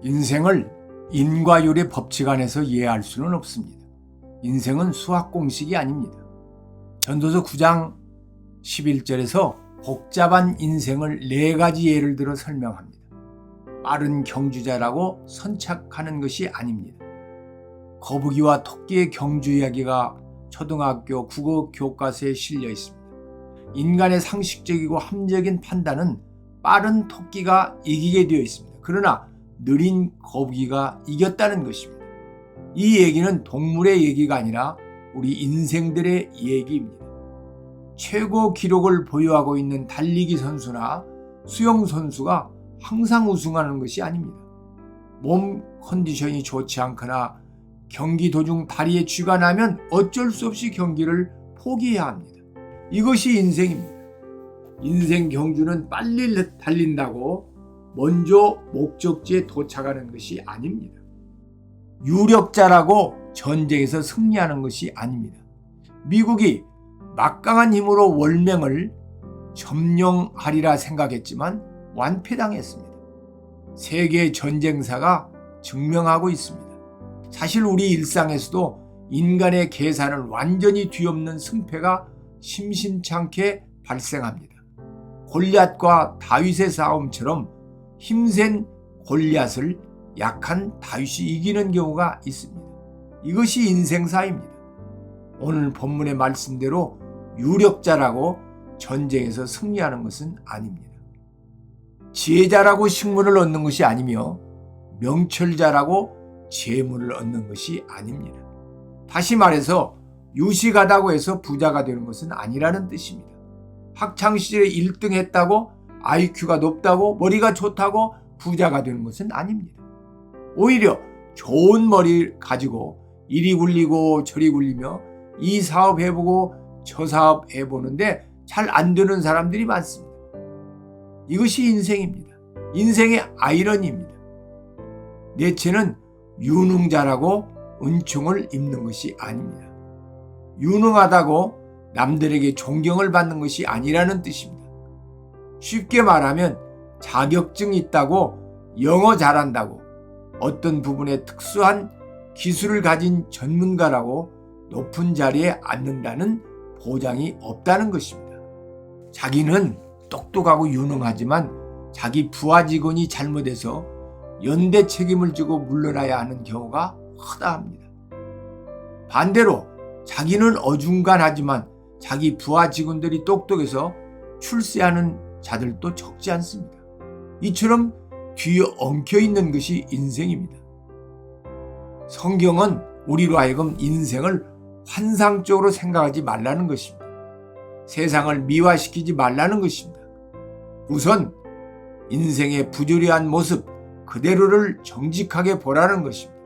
인생을 인과율의 법칙 안에서 이해할 수는 없습니다. 인생은 수학 공식이 아닙니다. 전도서 9장 11절에서 복잡한 인생을 4가지 예를 들어 설명합니다. 빠른 경주자라고 선착하는 것이 아닙니다. 거북이와 토끼의 경주 이야기가 초등학교 국어 교과서에 실려 있습니다. 인간의 상식적이고 합리적인 판단은 빠른 토끼가 이기게 되어 있습니다. 그러나 느린 거북이가 이겼다는 것입니다. 이 얘기는 동물의 얘기가 아니라 우리 인생들의 얘기입니다. 최고 기록을 보유하고 있는 달리기 선수나 수영 선수가 항상 우승하는 것이 아닙니다. 몸 컨디션이 좋지 않거나 경기 도중 다리에 쥐가 나면 어쩔 수 없이 경기를 포기해야 합니다. 이것이 인생입니다. 인생 경주는 빨리 달린다고 먼저 목적지에 도착하는 것이 아닙니다. 유력자라고 전쟁에서 승리하는 것이 아닙니다. 미국이 막강한 힘으로 월맹을 점령하리라 생각했지만 완패당했습니다. 세계 전쟁사가 증명하고 있습니다. 사실 우리 일상에서도 인간의 계산을 완전히 뒤엎는 승패가 심심찮게 발생합니다. 골리앗과 다윗의 싸움처럼 힘센 골리앗을 약한 다윗이 이기는 경우가 있습니다. 이것이 인생사입니다. 오늘 본문의 말씀대로 유력자라고 전쟁에서 승리하는 것은 아닙니다. 지혜자라고 식물을 얻는 것이 아니며 명철자라고 재물을 얻는 것이 아닙니다. 다시 말해서 유식하다고 해서 부자가 되는 것은 아니라는 뜻입니다. 학창시절에 1등 했다고 IQ가 높다고 머리가 좋다고 부자가 되는 것은 아닙니다. 오히려 좋은 머리를 가지고 이리 굴리고 저리 굴리며 이 사업 해보고 저 사업 해보는데 잘 안 되는 사람들이 많습니다. 이것이 인생입니다. 인생의 아이러니입니다. nietzsche는 유능자라고 은총을 입는 것이 아닙니다. 유능하다고 남들에게 존경을 받는 것이 아니라는 뜻입니다. 쉽게 말하면 자격증이 있다고 영어 잘한다고 어떤 부분에 특수한 기술을 가진 전문가라고 높은 자리에 앉는다는 보장이 없다는 것입니다. 자기는 똑똑하고 유능하지만 자기 부하 직원이 잘못해서 연대 책임을 지고 물러나야 하는 경우가 허다합니다. 반대로 자기는 어중간하지만 자기 부하 직원들이 똑똑해서 출세하는 자들도 적지 않습니다. 이처럼 뒤에 엉켜있는 것이 인생입니다. 성경은 우리로 하여금 인생을 환상적으로 생각하지 말라는 것입니다. 세상을 미화시키지 말라는 것입니다. 우선 인생의 부조리한 모습 그대로를 정직하게 보라는 것입니다.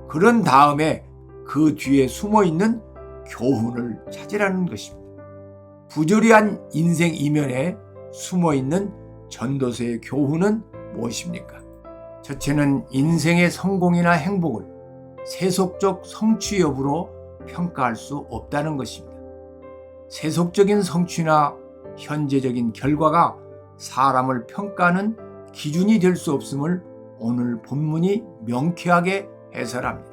그런 다음에 그 뒤에 숨어있는 교훈을 찾으라는 것입니다. 부조리한 인생 이면에 숨어있는 전도서의 교훈은 무엇입니까? 첫째는 인생의 성공이나 행복을 세속적 성취 여부로 평가할 수 없다는 것입니다. 세속적인 성취나 현재적인 결과가 사람을 평가하는 기준이 될 수 없음을 오늘 본문이 명쾌하게 해설합니다.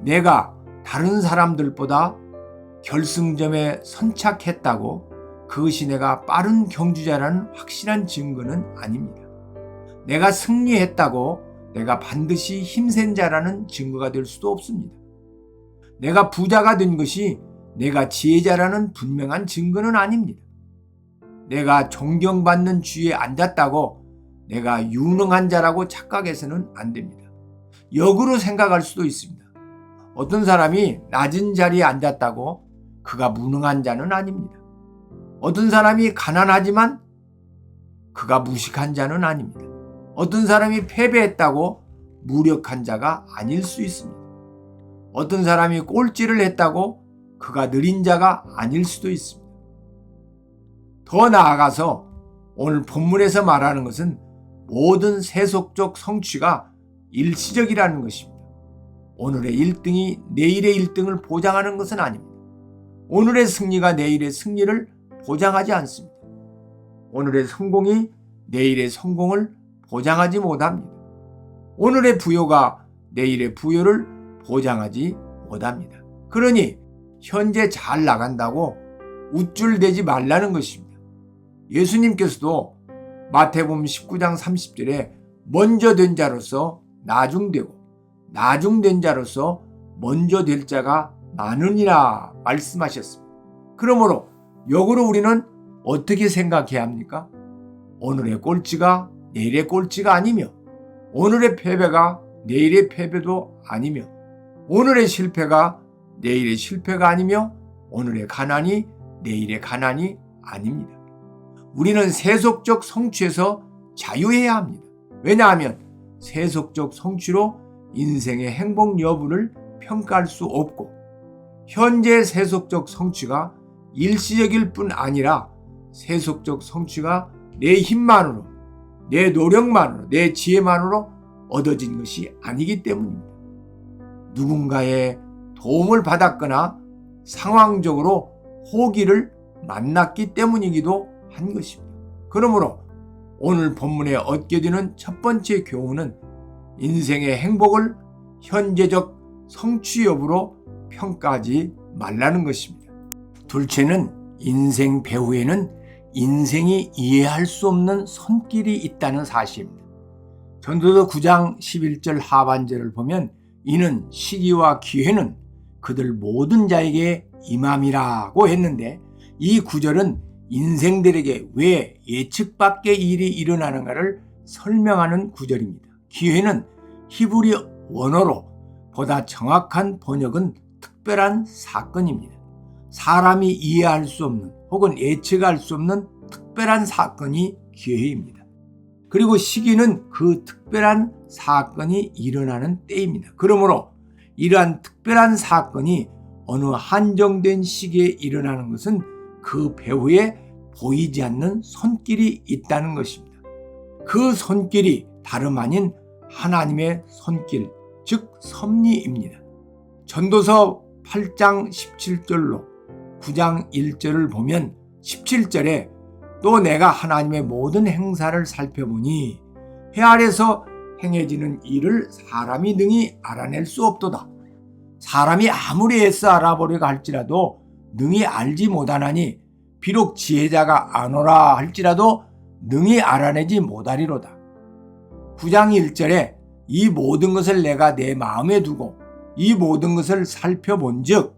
내가 다른 사람들보다 결승점에 선착했다고 그것이 내가 빠른 경주자라는 확실한 증거는 아닙니다. 내가 승리했다고 내가 반드시 힘센 자라는 증거가 될 수도 없습니다. 내가 부자가 된 것이 내가 지혜자라는 분명한 증거는 아닙니다. 내가 존경받는 주위에 앉았다고 내가 유능한 자라고 착각해서는 안 됩니다. 역으로 생각할 수도 있습니다. 어떤 사람이 낮은 자리에 앉았다고 그가 무능한 자는 아닙니다. 어떤 사람이 가난하지만 그가 무식한 자는 아닙니다. 어떤 사람이 패배했다고 무력한 자가 아닐 수 있습니다. 어떤 사람이 꼴찌를 했다고 그가 느린 자가 아닐 수도 있습니다. 더 나아가서 오늘 본문에서 말하는 것은 모든 세속적 성취가 일시적이라는 것입니다. 오늘의 1등이 내일의 1등을 보장하는 것은 아닙니다. 오늘의 승리가 내일의 승리를 보장하지 않습니다. 오늘의 성공이 내일의 성공을 보장하지 못합니다. 오늘의 부요가 내일의 부요를 보장하지 못합니다. 그러니 현재 잘 나간다고 우쭐대지 말라는 것입니다. 예수님께서도 마태복음 19장 30절에 먼저 된 자로서 나중되고 나중된 자로서 먼저 될 자가 많으니라 말씀하셨습니다. 그러므로 역으로 우리는 어떻게 생각해야 합니까? 오늘의 꼴찌가 내일의 꼴찌가 아니며 오늘의 패배가 내일의 패배도 아니며 오늘의 실패가 내일의 실패가 아니며 오늘의 가난이 내일의 가난이 아닙니다. 우리는 세속적 성취에서 자유해야 합니다. 왜냐하면 세속적 성취로 인생의 행복 여부를 평가할 수 없고 현재 세속적 성취가 일시적일 뿐 아니라 세속적 성취가 내 힘만으로, 내 노력만으로, 내 지혜만으로 얻어진 것이 아니기 때문입니다. 누군가의 도움을 받았거나 상황적으로 호기를 만났기 때문이기도 한 것입니다. 그러므로 오늘 본문에 얻게 되는 첫 번째 교훈은 인생의 행복을 현재적 성취 여부로 평가하지 말라는 것입니다. 둘째는 인생 배후에는 인생이 이해할 수 없는 손길이 있다는 사실입니다. 전도서 9장 11절 하반절을 보면 이는 시기와 기회는 그들 모든 자에게 임함이라고 했는데 이 구절은 인생들에게 왜 예측 밖의 일이 일어나는가를 설명하는 구절입니다. 기회는 히브리 원어로 보다 정확한 번역은 특별한 사건입니다. 사람이 이해할 수 없는 혹은 예측할 수 없는 특별한 사건이 기회입니다. 그리고 시기는 그 특별한 사건이 일어나는 때입니다. 그러므로 이러한 특별한 사건이 어느 한정된 시기에 일어나는 것은 그 배후에 보이지 않는 손길이 있다는 것입니다. 그 손길이 다름 아닌 하나님의 손길, 즉 섭리입니다. 전도서 8장 17절로 9장 1절을 보면 17절에 또 내가 하나님의 모든 행사를 살펴보니 해 아래서 행해지는 일을 사람이 능히 알아낼 수 없도다. 사람이 아무리 애써 알아보려고 할지라도 능히 알지 못하나니 비록 지혜자가 아노라 할지라도 능히 알아내지 못하리로다. 9장 1절에 이 모든 것을 내가 내 마음에 두고 이 모든 것을 살펴본 즉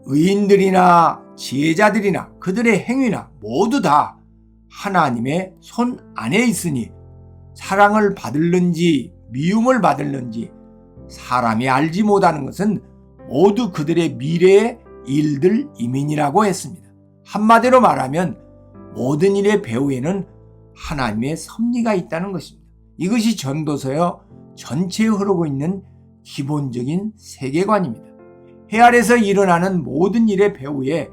의인들이나 지혜자들이나 그들의 행위나 모두 다 하나님의 손 안에 있으니 사랑을 받을는지 미움을 받을는지 사람이 알지 못하는 것은 모두 그들의 미래의 일들임이니라고 했습니다. 한마디로 말하면 모든 일의 배후에는 하나님의 섭리가 있다는 것입니다. 이것이 전도서의 전체에 흐르고 있는 기본적인 세계관입니다. 해 아래서 일어나는 모든 일의 배후에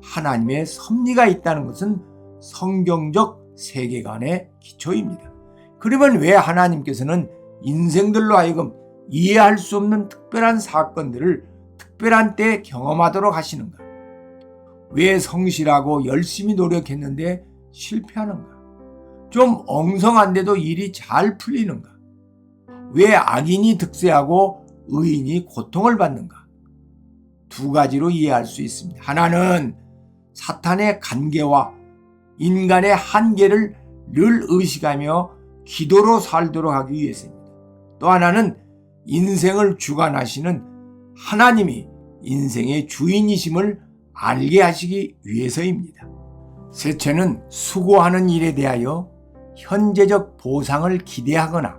하나님의 섭리가 있다는 것은 성경적 세계관의 기초입니다. 그러면 왜 하나님께서는 인생들로 하여금 이해할 수 없는 특별한 사건들을 특별한 때 경험하도록 하시는가? 왜 성실하고 열심히 노력했는데 실패하는가? 좀 엉성한데도 일이 잘 풀리는가? 왜 악인이 득세하고 의인이 고통을 받는가? 두 가지로 이해할 수 있습니다. 하나는 사탄의 간계와 인간의 한계를 늘 의식하며 기도로 살도록 하기 위해서입니다. 또 하나는 인생을 주관하시는 하나님이 인생의 주인이심을 알게 하시기 위해서입니다. 셋째는 수고하는 일에 대하여 현재적 보상을 기대하거나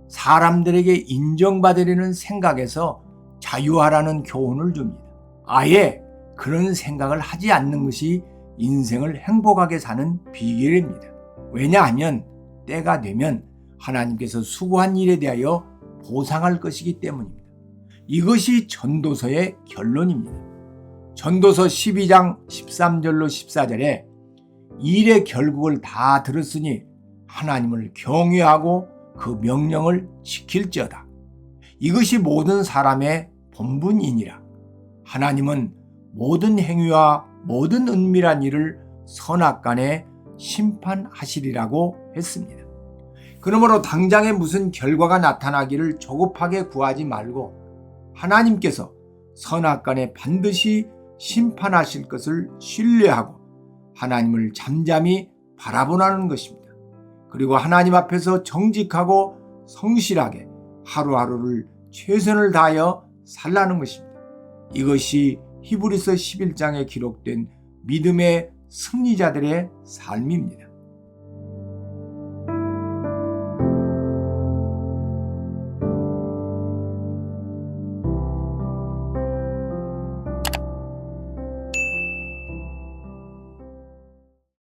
사람들에게 인정받으려는 생각에서 자유하라는 교훈을 줍니다. 아예 그런 생각을 하지 않는 것이 인생을 행복하게 사는 비결입니다. 왜냐하면 때가 되면 하나님께서 수고한 일에 대하여 보상할 것이기 때문입니다. 이것이 전도서의 결론입니다. 전도서 12장 13절로 14절에 일의 결국을 다 들었으니 하나님을 경외하고 그 명령을 지킬지어다. 이것이 모든 사람의 본분이니라. 하나님은 모든 행위와 모든 은밀한 일을 선악간에 심판하시리라고 했습니다. 그러므로 당장에 무슨 결과가 나타나기를 조급하게 구하지 말고 하나님께서 선악간에 반드시 심판하실 것을 신뢰하고 하나님을 잠잠히 바라보라는 것입니다. 그리고 하나님 앞에서 정직하고 성실하게 하루하루를 최선을 다하여 살라는 것입니다. 이것이 히브리서 11장에 기록된 믿음의 승리자들의 삶입니다.